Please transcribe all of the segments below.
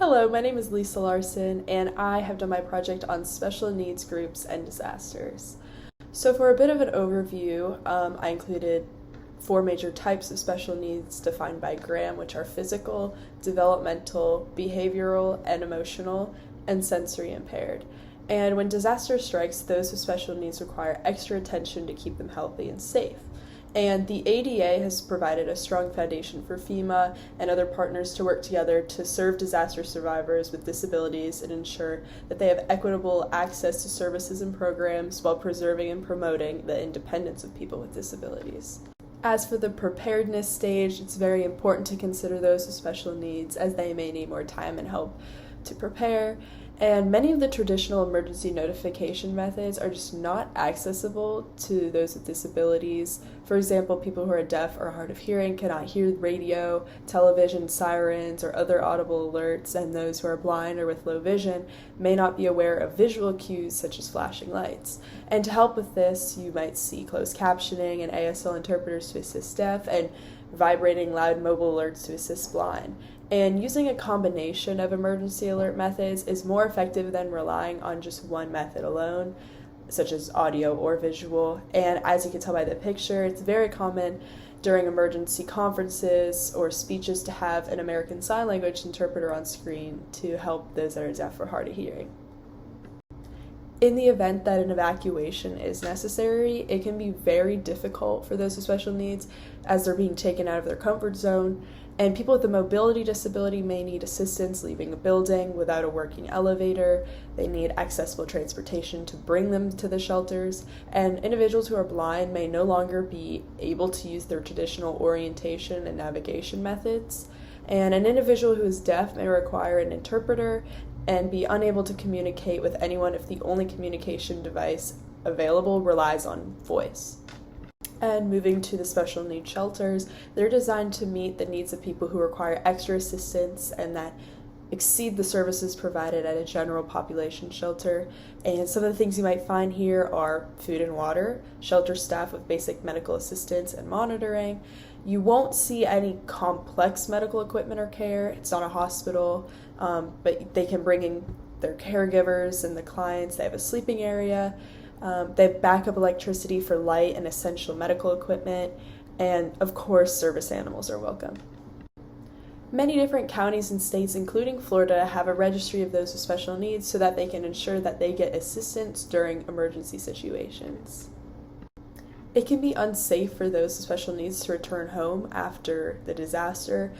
Hello, my name is Lisa Larson, and I have done my project on special needs groups and disasters. So for a bit of an overview, I included four major types of special needs defined by Graham, which are physical, developmental, behavioral, and emotional, and sensory impaired. And when disaster strikes, those with special needs require extra attention to keep them healthy and safe. And the ADA has provided a strong foundation for FEMA and other partners to work together to serve disaster survivors with disabilities and ensure that they have equitable access to services and programs while preserving and promoting the independence of people with disabilities. As for the preparedness stage, it's very important to consider those with special needs as they may need more time and help to prepare. And many of the traditional emergency notification methods are just not accessible to those with disabilities. For example, people who are deaf or hard of hearing cannot hear radio, television, sirens, or other audible alerts, and those who are blind or with low vision may not be aware of visual cues such as flashing lights. And to help with this, you might see closed captioning and ASL interpreters to assist deaf, and vibrating loud mobile alerts to assist blind. And using a combination of emergency alert methods is more effective than relying on just one method alone, such as audio or visual. And as you can tell by the picture, it's very common during emergency conferences or speeches to have an American Sign Language interpreter on screen to help those that are deaf or hard of hearing. In the event that an evacuation is necessary, it can be very difficult for those with special needs as they're being taken out of their comfort zone, and people with a mobility disability may need assistance leaving a building without a working elevator. They need accessible transportation to bring them to the shelters, and individuals who are blind may no longer be able to use their traditional orientation and navigation methods, and an individual who is deaf may require an interpreter and be unable to communicate with anyone if the only communication device available relies on voice. And moving to the special needs shelters, they're designed to meet the needs of people who require extra assistance and that exceed the services provided at a general population shelter. And some of the things you might find here are food and water, shelter staff with basic medical assistance and monitoring. You won't see any complex medical equipment or care. It's not a hospital, but they can bring in their caregivers and the clients. They have a sleeping area. They have backup electricity for light and essential medical equipment. And of course, service animals are welcome. Many different counties and states, including Florida, have a registry of those with special needs so that they can ensure that they get assistance during emergency situations. It can be unsafe for those with special needs to return home after the disaster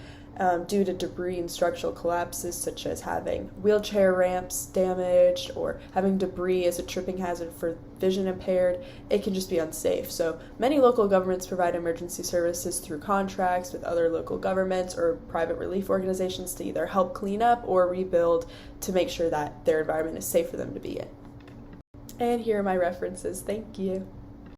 due to debris and structural collapses, such as having wheelchair ramps damaged or having debris as a tripping hazard for vision impaired. It can just be unsafe. So many local governments provide emergency services through contracts with other local governments or private relief organizations to either help clean up or rebuild to make sure that their environment is safe for them to be in. And here are my references. Thank you.